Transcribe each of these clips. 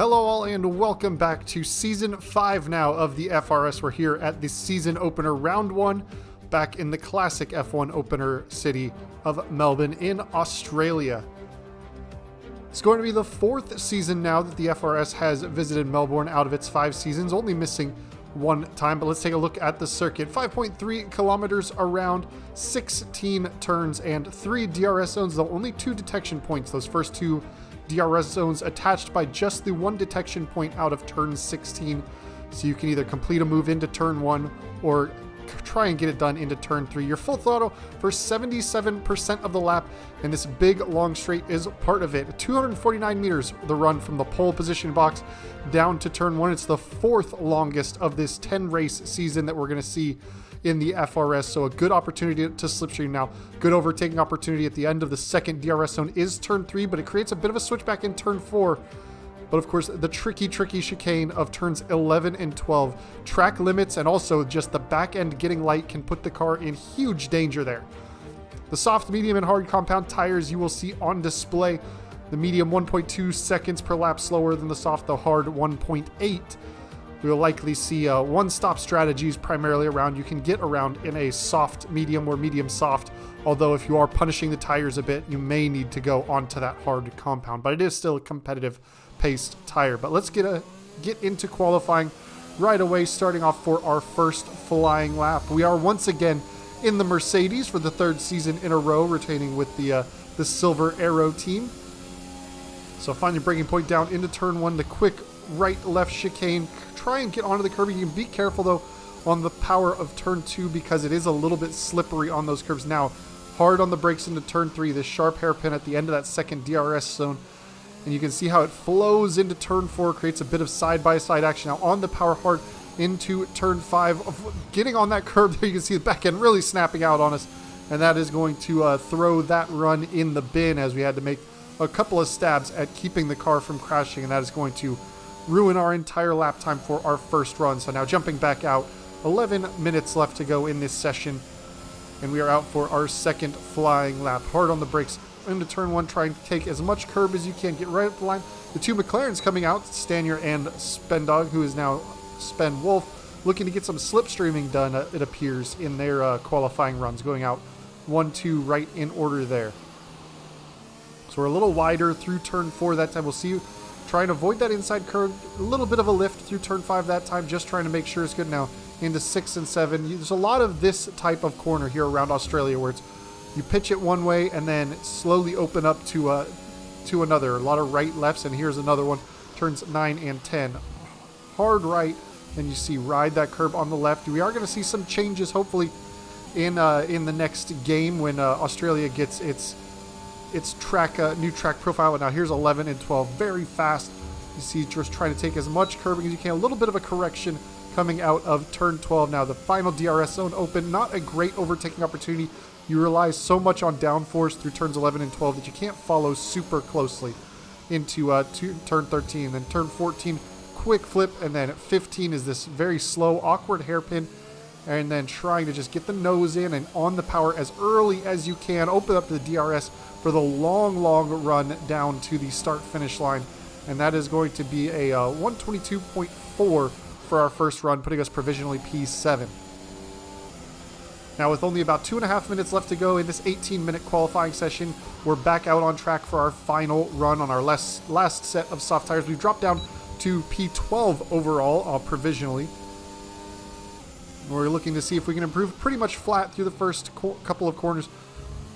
Hello all and welcome back to Season 5 now of the FRS. We're here at the season opener round 1 back in the classic F1 opener city of Melbourne in Australia. It's going to be the 4th season now that the FRS has visited Melbourne out of its 5 seasons, only missing one time. But let's take a look at the circuit. 5.3 kilometers around, 16 turns and 3 DRS zones, though only 2 detection points. Those first 2 DRS zones attached by just the 1 detection point out of turn 16. So you can either complete a move into turn 1 or try and get it done into turn 3. You're full throttle for 77% of the lap, and this big long straight is part of it. 249 meters the run from the pole position box down to turn 1. It's the 4th longest of this 10 race season that we're going to see in the FRS, so a good opportunity to slipstream now. Good overtaking opportunity at the end of the second DRS zone is turn 3, but it creates a bit of a switchback in turn 4. But of course, the tricky chicane of turns 11 and 12. Track limits and also just the back end getting light can put the car in huge danger there. The soft, medium, and hard compound tires you will see on display. The medium 1.2 seconds per lap slower than the soft, the hard 1.8. We'll likely see one-stop strategies primarily around. You can get around in a soft medium or medium soft, although if you are punishing the tires a bit, you may need to go onto that hard compound. But it is still a competitive paced tire. But let's get into qualifying right away, starting off for our first flying lap. We are once again in the Mercedes for the 3rd season in a row, retaining with the Silver Arrow team. So find your braking point down into turn 1, the quick right-left chicane. Try and get onto the curb. You can be careful though on the power of turn 2 because it is a little bit slippery on those curbs. Now hard on the brakes into turn 3, this sharp hairpin at the end of that second DRS zone, and you can see how it flows into turn 4, creates a bit of side-by-side action. Now on the power hard into turn 5, getting on that curb there, you can see the back end really snapping out on us, and that is going to throw that run in the bin as we had to make a couple of stabs at keeping the car from crashing, and that is going to ruin our entire lap time for our first run. So now jumping back out, 11 minutes left to go in this session, and we are out for our second flying lap. Hard on the brakes into turn 1, trying to take as much curb as you can, get right up the line. The 2 McLarens coming out, Stanier and Spendog, who is now Spen Wolf, looking to get some slipstreaming done, it appears, in their qualifying runs, going out 1-2 right in order there. So we're a little wider through turn 4 that time. We'll see you try and avoid that inside curve. A little bit of a lift through turn 5 that time, just trying to make sure it's good. Now into 6 and 7. There's a lot of this type of corner here around Australia where it's you pitch it one way and then slowly open up to another. A lot of right lefts, and here's another one. Turns 9 and 10. Hard right, and you see ride that curb on the left. We are going to see some changes hopefully in the next game when Australia gets its track new track profile. Now here's 11 and 12, very fast. You see just trying to take as much curbing as you can. A little bit of a correction coming out of turn 12. Now the final DRS zone open, not a great overtaking opportunity. You rely so much on downforce through turns 11 and 12 that you can't follow super closely into turn 13. Then turn 14, quick flip, and then 15 is this very slow, awkward hairpin, and then trying to just get the nose in and on the power as early as you can. Open up the DRS for the long run down to the start-finish line, and that is going to be a 122.4 for our first run, putting us provisionally P7. Now with only about 2.5 minutes left to go in this 18-minute qualifying session, we're back out on track for our final run on our last set of soft tires. We've dropped down to P12 overall, provisionally. We're looking to see if we can improve pretty much flat through the first couple of corners,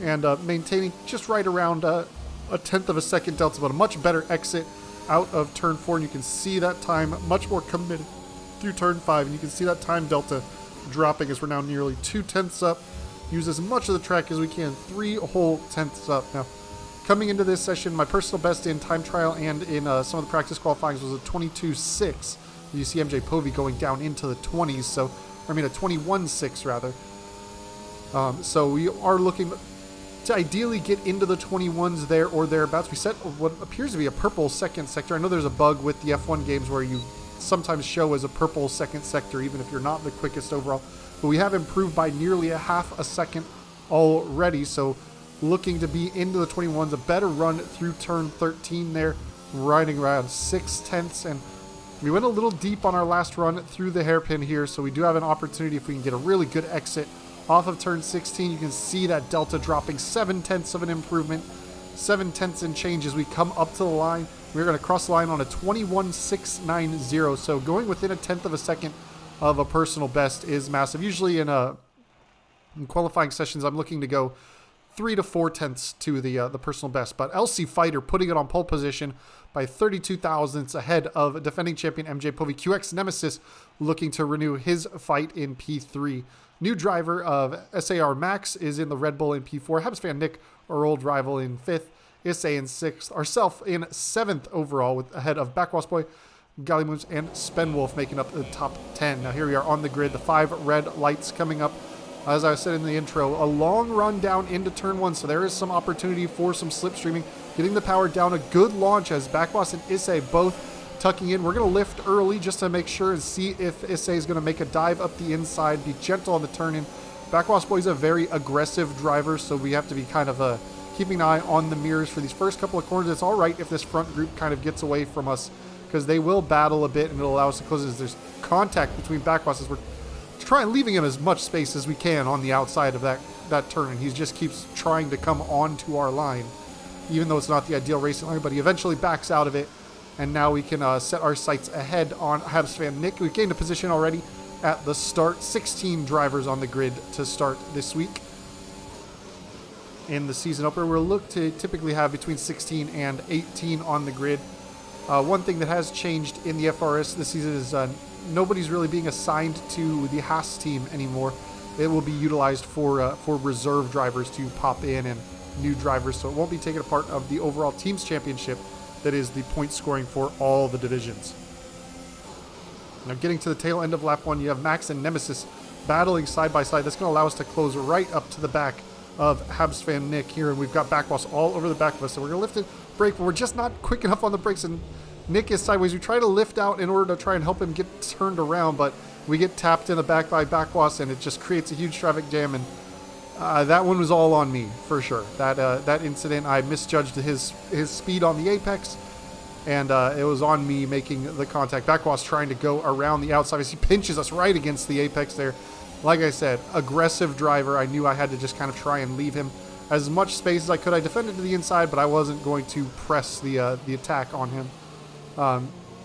and maintaining just right around a 1/10 of a second delta, but a much better exit out of turn 4. And you can see that time much more committed through turn 5, and you can see that time delta dropping as we're now nearly 2/10 up. Use as much of the track as we can, 3 whole tenths up. Now coming into this session, my personal best in time trial and in some of the practice qualifying was a 22.6. You see MJ Povey going down into the 20s, so a 21.6 rather. So we are looking to ideally get into the 21s there or thereabouts. We set what appears to be a purple second sector. I know there's a bug with the F1 games where you sometimes show as a purple second sector even if you're not the quickest overall, but we have improved by nearly a half a second already. So looking to be into the 21s, a better run through turn 13 there, riding around 6/10, and we went a little deep on our last run through the hairpin here, so we do have an opportunity if we can get a really good exit off of turn 16. You can see that delta dropping 7/10 of an improvement, 7/10 and change as we come up to the line. We're going to cross the line on a 21.690, so going within a tenth of a second of a personal best is massive. Usually in qualifying sessions, I'm looking to go 3 to 4 tenths to the personal best. But LC Fighter putting it on pole position by 32 thousandths ahead of defending champion MJ Povey. QX Nemesis looking to renew his fight in P3. New driver of SAR Max is in the Red Bull in P4. Habs fan Nick, our old rival, in 5th. Issa in 6th. Ourself in 7th overall, with ahead of Backwash Boy, Gallymoons, and Spenwolf making up the top 10. Now here we are on the grid. The 5 red lights coming up. As I said in the intro, a long run down into turn 1, so there is some opportunity for some slipstreaming. Getting the power down, a good launch as Backwash and Issa both tucking in. We're going to lift early just to make sure and see if Issa is going to make a dive up the inside, be gentle on the turn in. Backwash Boy is a very aggressive driver, so we have to be kind of keeping an eye on the mirrors for these first couple of corners. It's all right if this front group kind of gets away from us, because they will battle a bit and it'll allow us to close as there's contact between Backwash as we're trying leaving him as much space as we can on the outside of that turn, and he just keeps trying to come onto our line, even though it's not the ideal racing line, but he eventually backs out of it, and now we can set our sights ahead on Habs fan Nick. We've gained a position already at the start. 16 drivers on the grid to start this week. In the season opener, we'll look to typically have between 16 and 18 on the grid. One thing that has changed in the FRS this season is nobody's really being assigned to the Haas team anymore. It will be utilized for reserve drivers to pop in and new drivers, so it won't be taken a part of the overall teams championship that is the point scoring for all the divisions. Now getting to the tail end of lap 1, you have Max and Nemesis battling side by side. That's going to allow us to close right up to the back of Habs fan Nick here, and we've got Backwash all over the back of us, so we're going to lift it, brake, but we're just not quick enough on the brakes, and Nick is sideways. We try to lift out in order to try and help him get turned around, but we get tapped in the back by Backwash, and it just creates a huge traffic jam, and that one was all on me, for sure. That incident, I misjudged his speed on the apex, and it was on me making the contact. Backwash trying to go around the outside as he pinches us right against the apex there. Like I said, aggressive driver. I knew I had to just kind of try and leave him as much space as I could. I defended to the inside, but I wasn't going to press the attack on him.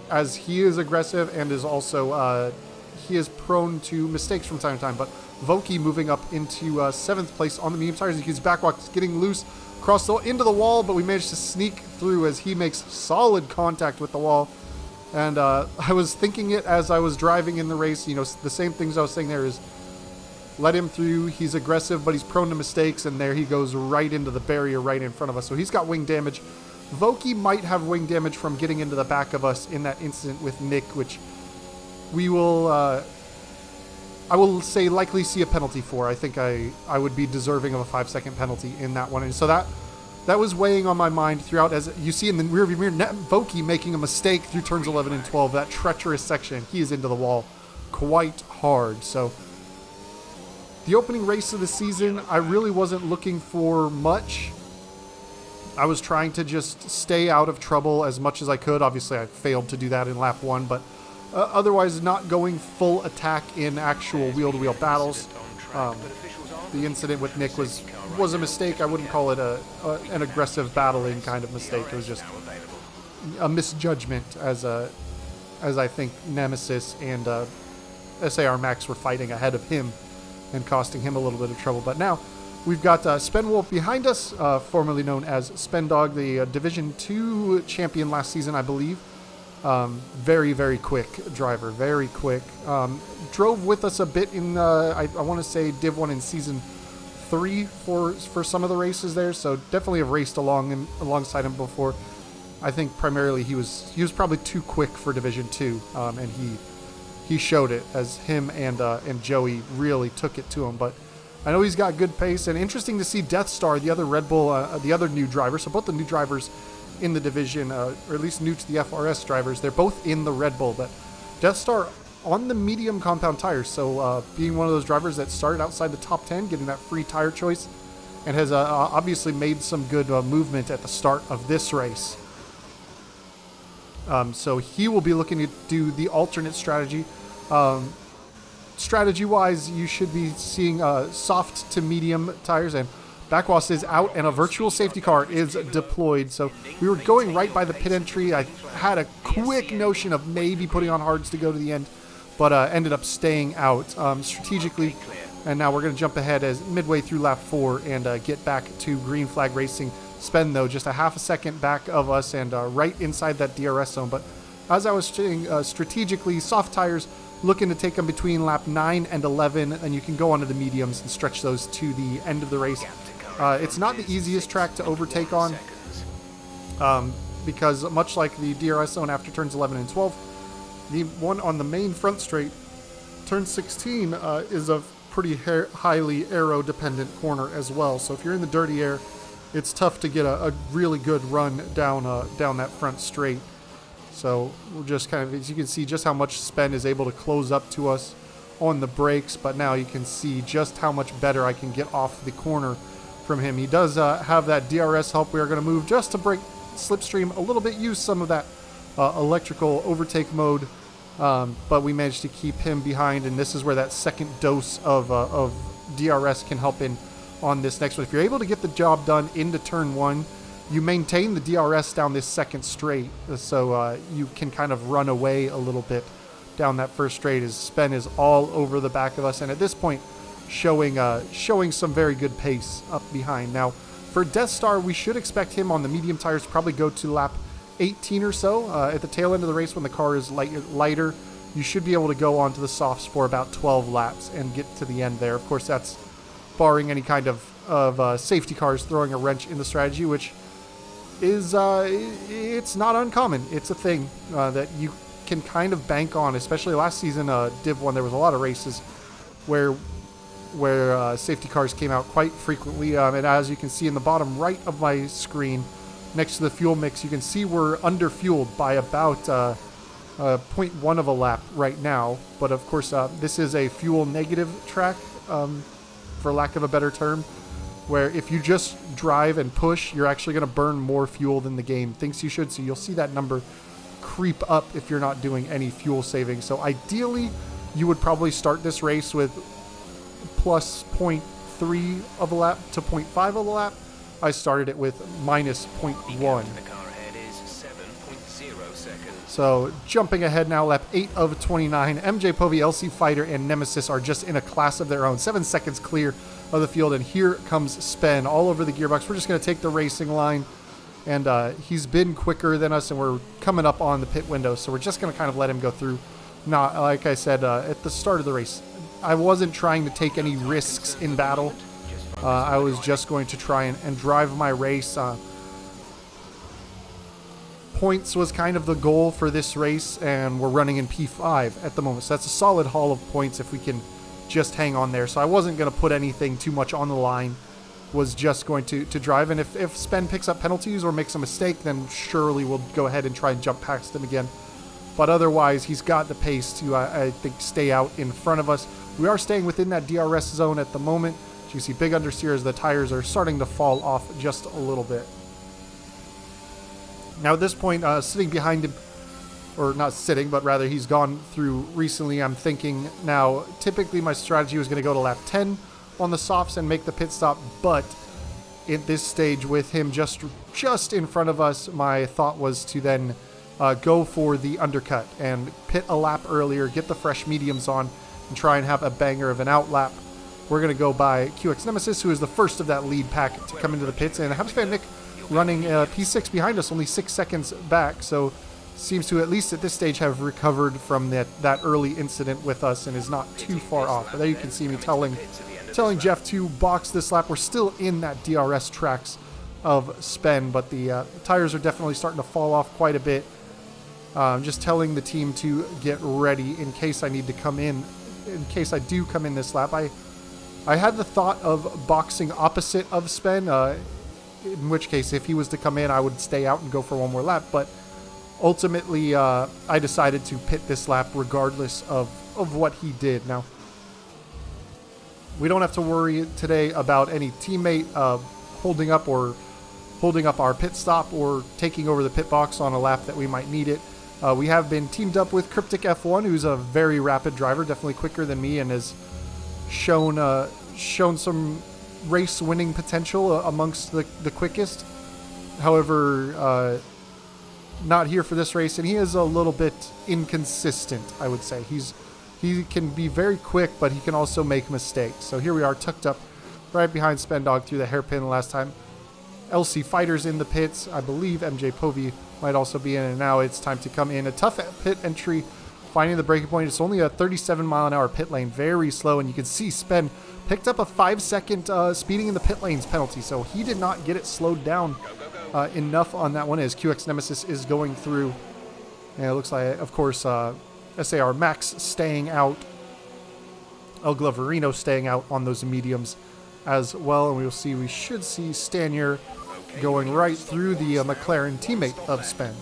As he is aggressive and is also he is prone to mistakes from time to time. But Voki moving up into 7th place on the medium tires. His Backwash getting loose, into the wall, but we managed to sneak through as he makes solid contact with the wall. And I was thinking it as I was driving in the race. You know, the same things I was saying there is let him through. He's aggressive, but he's prone to mistakes, and there he goes right into the barrier right in front of us. So he's got wing damage. Voki might have wing damage from getting into the back of us in that incident with Nick, which we will, I will say, likely see a penalty for. I think I would be deserving of a 5-second penalty in that one. And so that was weighing on my mind throughout, as you see in the rearview mirror, Voki making a mistake through turns 11 and 12, that treacherous section. He is into the wall quite hard. So the opening race of the season, I really wasn't looking for much. I was trying to just stay out of trouble as much as I could. Obviously, I failed to do that in lap 1, but otherwise not going full attack in actual wheel-to-wheel battles. The incident with Nick was a mistake. I wouldn't call it an aggressive battling kind of mistake. It was just a misjudgment as I think Nemesis and SAR Max were fighting ahead of him and costing him a little bit of trouble. But now we've got Spenwolf behind us, formerly known as Spendog, the Division 2 champion last season, I believe. Very, very quick driver, very quick. Drove with us a bit in, I want to say, Div 1 in Season 3 for some of the races there, so definitely have raced alongside him before. I think primarily he was probably too quick for Division 2, and he showed it as him and Joey really took it to him. But I know he's got good pace, and interesting to see Death Star, the other Red Bull, the other new driver. So both the new drivers in the division, or at least new to the FRS drivers, they're both in the Red Bull. But Death Star on the medium compound tires, so being one of those drivers that started outside the top 10, getting that free tire choice, and has obviously made some good movement at the start of this race. So he will be looking to do the alternate strategy. Strategy-wise, you should be seeing soft to medium tires, and Backwas is out, and a virtual safety car is deployed. So we were going right by the pit entry. I had a quick notion of maybe putting on hards to go to the end, but ended up staying out strategically. And now we're going to jump ahead as midway through lap 4 and get back to green flag racing. Spen, though, just a half a second back of us and right inside that DRS zone. But as I was saying, strategically, soft tires, looking to take them between lap 9 and 11, and you can go onto the mediums and stretch those to the end of the race. It's not the easiest track to overtake on because much like the DRS zone after turns 11 and 12, the one on the main front straight, turn 16, is a pretty highly aero-dependent corner as well. So if you're in the dirty air, it's tough to get a really good run down that front straight. So we'll just kind of, as you can see, just how much Spen is able to close up to us on the brakes, but now you can see just how much better I can get off the corner from him. He does have that DRS help. We are going to move just to break slipstream a little bit, use some of that electrical overtake mode, but we managed to keep him behind, and this is where that second dose of DRS can help in on this next one. If you're able to get the job done into turn 1, you maintain the DRS down this second straight, so you can kind of run away a little bit down that first straight as Spen is all over the back of us, and at this point showing some very good pace up behind. Now for Death Star, we should expect him on the medium tires to probably go to lap 18 or so. At the tail end of the race when the car is lighter, you should be able to go onto the softs for about 12 laps and get to the end there. Of course, that's barring any kind of safety cars throwing a wrench in the strategy, which is it's not uncommon. It's a thing that you can kind of bank on, especially last season, Div 1, there was a lot of races where safety cars came out quite frequently, and as you can see in the bottom right of my screen next to the fuel mix, you can see we're under fueled by about 0.1 of a lap right now. But of course, this is a fuel negative track, for lack of a better term, where if you just drive and push, you're actually going to burn more fuel than the game thinks you should. So you'll see that number creep up if you're not doing any fuel saving. So ideally, you would probably start this race with plus 0.3 of a lap to 0.5 of a lap. I started it with minus 0.1. So jumping ahead now, lap 8 of 29. MJ Povey, LC Fighter, and Nemesis are just in a class of their own. 7 seconds clear of the field, and here comes Spen all over the gearbox. We're just going to take the racing line, and he's been quicker than us, and we're coming up on the pit window, so we're just going to kind of let him go through. Not like I said at the start of the race, I wasn't trying to take any risks in battle. I was just going to try and drive my race. Points was kind of the goal for this race, and we're running in P5 at the moment, so that's a solid haul of points if we can just hang on there. So I wasn't going to put anything too much on the line, was just going to drive, and if Spen picks up penalties or makes a mistake, then surely we'll go ahead and try and jump past him again. But otherwise, he's got the pace to, I think, stay out in front of us. We are staying within that DRS zone at the moment. As you see, big understeer as the tires are starting to fall off just a little bit. Now at this point, sitting behind him, or not sitting, but rather he's gone through recently, I'm thinking now, typically my strategy was going to go to lap 10 on the softs and make the pit stop, but at this stage with him just in front of us, my thought was to then go for the undercut and pit a lap earlier, get the fresh mediums on, and try and have a banger of an out lap. We're going to go by QX Nemesis, who is the first of that lead pack to come into the pits, and Habs Fan Nick running P6 behind us, only 6 seconds back, so seems to at least at this stage have recovered from that early incident with us and is not too far off. But there you can see me telling Jeff to box this lap. We're still in that DRS tracks of Spen, but the tires are definitely starting to fall off quite a bit. Just telling the team to get ready in case I need to come in case I do come in this lap. I had the thought of boxing opposite of Spen, in which case if he was to come in, I would stay out and go for one more lap, but ultimately I decided to pit this lap regardless of what he did. Now, we don't have to worry today about any teammate holding up our pit stop or taking over the pit box on a lap that we might need it. We have been teamed up with Cryptic F1, who's a very rapid driver, definitely quicker than me, and has shown some race winning potential amongst the quickest. However, not here for this race, and he is a little bit inconsistent, I would say. He can be very quick, but he can also make mistakes. So here we are, tucked up right behind Spendog through the hairpin last time. LC Fighters in the pits. I believe MJ Povey might also be in, and now it's time to come in. A tough pit entry, finding the braking point. It's only a 37-mile-an-hour pit lane, very slow, and you can see Spen picked up a 5-second speeding in the pit lanes penalty, so he did not get it slowed down enough on that one as QX Nemesis is going through. And it looks like, of course, SAR Max staying out, El Gloverino staying out on those mediums as well, and we should see Stanier going right through the McLaren teammate of Spen.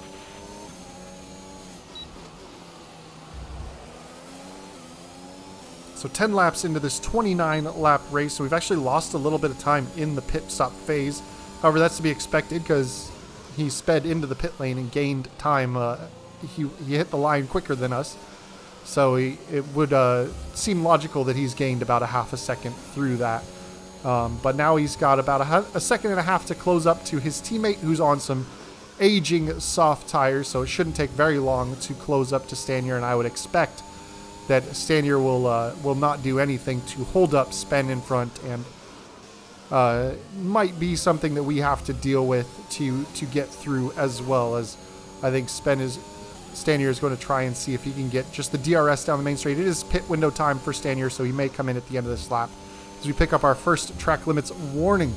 So 10 laps into this 29-lap race, so we've actually lost a little bit of time in the pit stop phase. However, that's to be expected because he sped into the pit lane and gained time. He hit the line quicker than us, so it would seem logical that he's gained about a half a second through that. But now he's got about a second and a half to close up to his teammate, who's on some aging soft tires, so it shouldn't take very long to close up to Stanier, and I would expect that Stanier will not do anything to hold up Spen in front, and might be something that we have to deal with to get through, as well as I think Stanier is going to try and see if he can get just the DRS down the main straight. It is pit window time for Stanier, so he may come in at the end of this lap as we pick up our first track limits warning.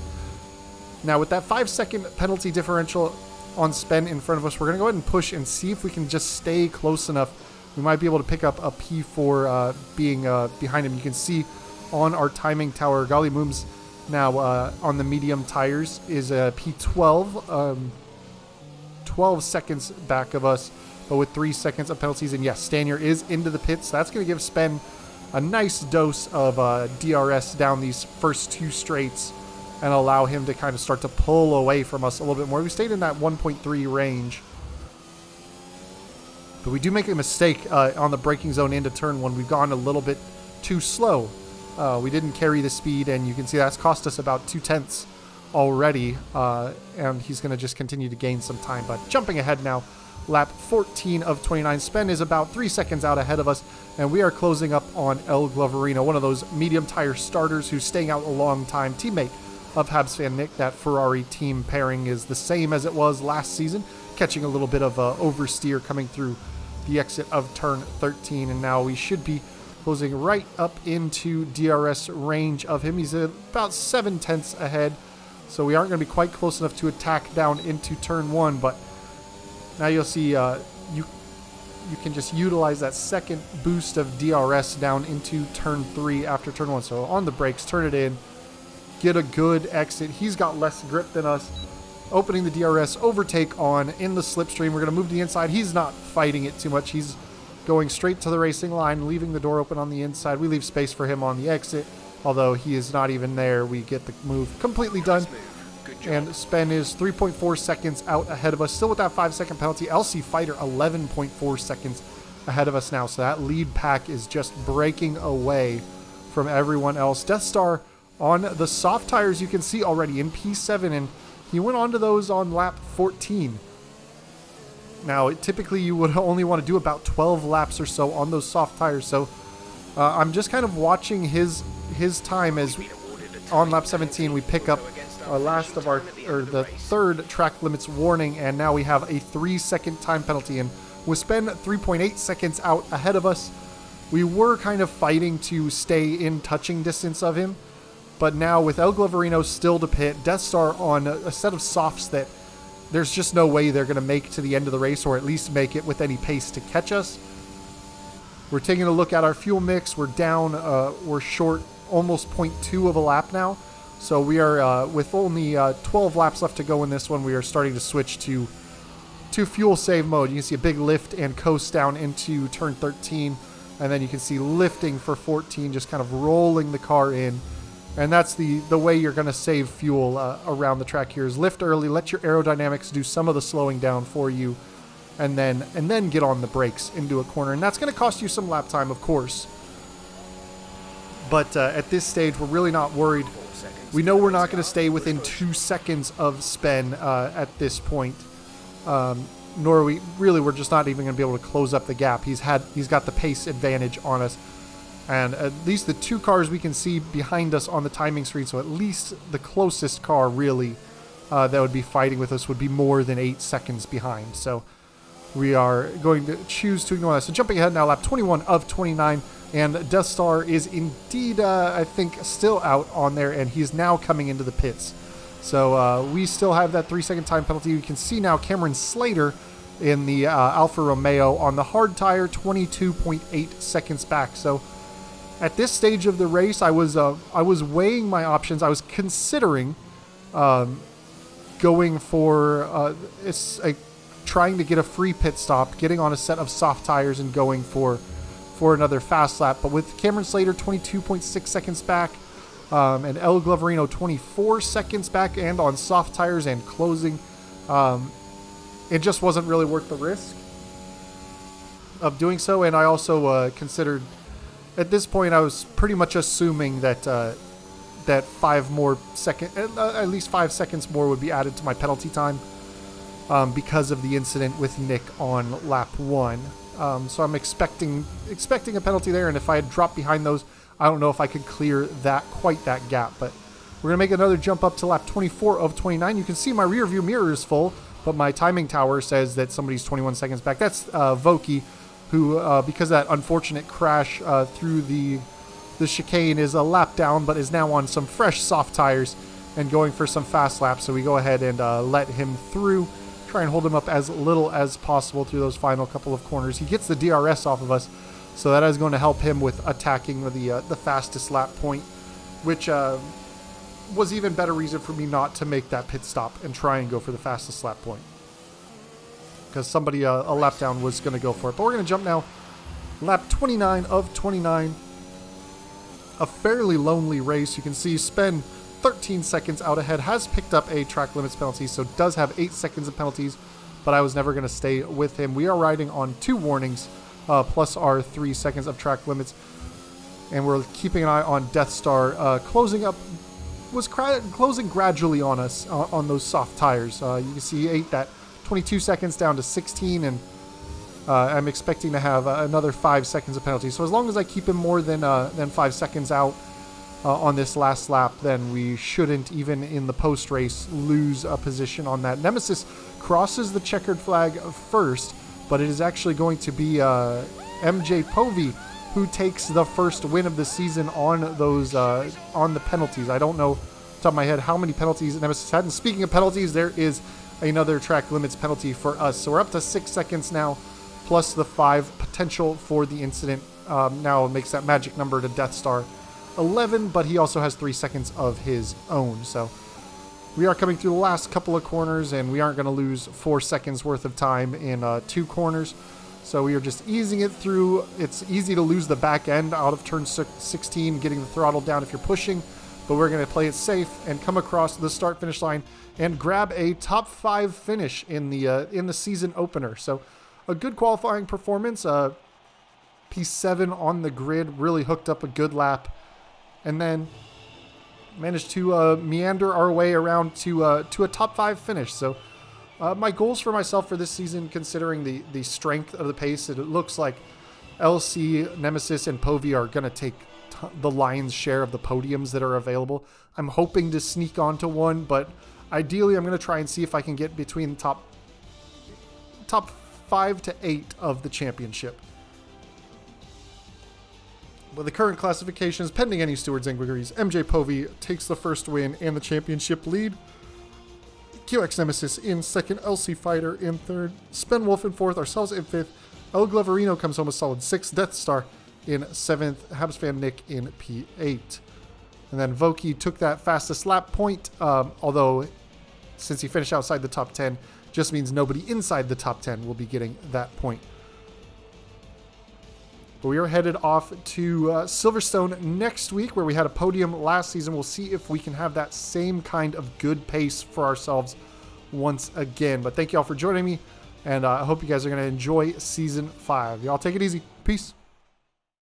Now with that 5-second penalty differential on Spen in front of us, we're going to go ahead and push and see if we can just stay close enough. We might be able to pick up a P4 being behind him. You can see on our timing tower, Gali Mooms now on the medium tires is a P12, 12 seconds back of us, but with 3 seconds of penalties. And yes, Stanier is into the pits. So that's going to give Spen a nice dose of DRS down these first 2 straights and allow him to kind of start to pull away from us a little bit more. We stayed in that 1.3 range. But we do make a mistake on the braking zone into turn 1. We've gone a little bit too slow. We didn't carry the speed, and you can see that's cost us about 0.2 already. And he's going to just continue to gain some time. But jumping ahead now, lap 14 of 29. Spen is about 3 seconds out ahead of us, and we are closing up on El Gloverino, one of those medium tire starters who's staying out a long time, teammate of Habs fan Nick. That Ferrari team pairing is the same as it was last season, catching a little bit of oversteer coming through the exit of turn 13, and now we should be closing right up into DRS range of him. He's about 0.7 ahead, so we aren't going to be quite close enough to attack down into turn 1, but now you'll see you can just utilize that second boost of DRS down into turn 3 after turn 1. So on the brakes, turn it in, get a good exit. He's got less grip than us. Opening the DRS, overtake on in the slipstream. We're going to move to the inside. He's not fighting it too much. He's going straight to the racing line, leaving the door open on the inside. We leave space for him on the exit, although he is not even there. We get the move completely done. And Spen is 3.4 seconds out ahead of us, still with that 5-second penalty. LC Fighter 11.4 seconds ahead of us now, so that lead pack is just breaking away from everyone else. Death Star on the soft tires, you can see already in P7, and he went onto those on lap 14. Now, typically you would only want to do about 12 laps or so on those soft tires, so I'm just kind of watching his time as on lap 17 we pick up the third track limits warning, and now we have a 3-second time penalty, and with Spen 3.8 seconds out ahead of us, we were kind of fighting to stay in touching distance of him, but now with El Gloverino still to pit, Death Star on a set of softs that there's just no way they're going to make to the end of the race, or at least make it with any pace to catch us. We're taking a look at our fuel mix. We're down, we're short almost 0.2 of a lap now. So we are, with only 12 laps left to go in this one, we are starting to switch to fuel save mode. You can see a big lift and coast down into turn 13, and then you can see lifting for 14, just kind of rolling the car in. And that's the way you're going to save fuel around the track here, is lift early, let your aerodynamics do some of the slowing down for you, and then get on the brakes into a corner. And that's going to cost you some lap time, of course. But at this stage, we're really not worried. We know we're not going to stay within 2 seconds of Spen at this point. Nor we're just not even going to be able to close up the gap. He's got the pace advantage on us. And at least the 2 cars we can see behind us on the timing screen, so at least the closest car really that would be fighting with us would be more than 8 seconds behind. So we are going to choose to ignore that. So jumping ahead now, lap 21 of 29, and Death Star is indeed, I think, still out on there, and he's now coming into the pits. So we still have that 3-second time penalty. You can see now Cameron Slater in the Alfa Romeo on the hard tire, 22.8 seconds back. So at this stage of the race, I was weighing my options. I was considering going for trying to get a free pit stop, getting on a set of soft tires and going for another fast lap. But with Cameron Slater 22.6 seconds back, and El Gloverino 24 seconds back and on soft tires and closing, it just wasn't really worth the risk of doing so. And I also considered, at this point, I was pretty much assuming that at least 5 seconds more would be added to my penalty time because of the incident with Nick on lap 1. So I'm expecting a penalty there, and if I had dropped behind those, I don't know if I could clear quite that gap. But we're going to make another jump up to lap 24 of 29. You can see my rear view mirror is full, but my timing tower says that somebody's 21 seconds back. That's Voki, who, because of that unfortunate crash through the chicane, is a lap down, but is now on some fresh soft tires and going for some fast laps. So we go ahead and let him through, try and hold him up as little as possible through those final couple of corners. He gets the DRS off of us, so that is going to help him with attacking the fastest lap point, which was even better reason for me not to make that pit stop and try and go for the fastest lap point, because somebody a lap down was going to go for it. But we're going to jump now, lap 29 of 29. A fairly lonely race. You can see Spen 13 seconds out ahead, has picked up a track limits penalty, so does have 8 seconds of penalties, but I was never going to stay with him. We are riding on 2 warnings plus our 3 seconds of track limits, and we're keeping an eye on Death Star closing gradually on us on those soft tires. You can see 22 seconds down to 16, and I'm expecting to have another 5 seconds of penalty. So as long as I keep him more than 5 seconds out on this last lap, then we shouldn't, even in the post-race, lose a position on that. Nemesis crosses the checkered flag first, but it is actually going to be MJ Povey who takes the first win of the season on those on the penalties. I don't know off the top of my head how many penalties Nemesis had. And speaking of penalties, there is another track limits penalty for us. So we're up to 6 seconds now, plus the 5 potential for the incident. Now makes that magic number to Death Star 11, but he also has 3 seconds of his own. So we are coming through the last couple of corners, and we aren't going to lose 4 seconds worth of time in 2 corners. So we are just easing it through. It's easy to lose the back end out of turn 16, getting the throttle down if you're pushing, but we're going to play it safe and come across the start-finish line and grab a top 5 finish in the season opener. So a good qualifying performance. P7 on the grid, really hooked up a good lap, and then managed to meander our way around to a top 5 finish. So my goals for myself for this season, considering the strength of the pace, it looks like LC, Nemesis, and Povey are going to take the lion's share of the podiums that are available. I'm hoping to sneak onto one, but ideally I'm going to try and see if I can get between top 5 to 8 of the championship. But the current classifications, pending any stewards' inquiries, MJ Povey takes the first win and the championship lead. QX Nemesis in second, LC Fighter in third, Spen Wolf in fourth, ourselves in fifth, El Gloverino comes home a solid sixth, Death Star in seventh, Habs fan Nick in P8. And then Voki took that fastest lap point, although since he finished outside the top 10, just means nobody inside the top 10 will be getting that point. But we are headed off to Silverstone next week, where we had a podium last season. We'll see if we can have that same kind of good pace for ourselves once again. But thank you all for joining me And I hope you guys are going to enjoy season 5. Y'all take it easy. Peace.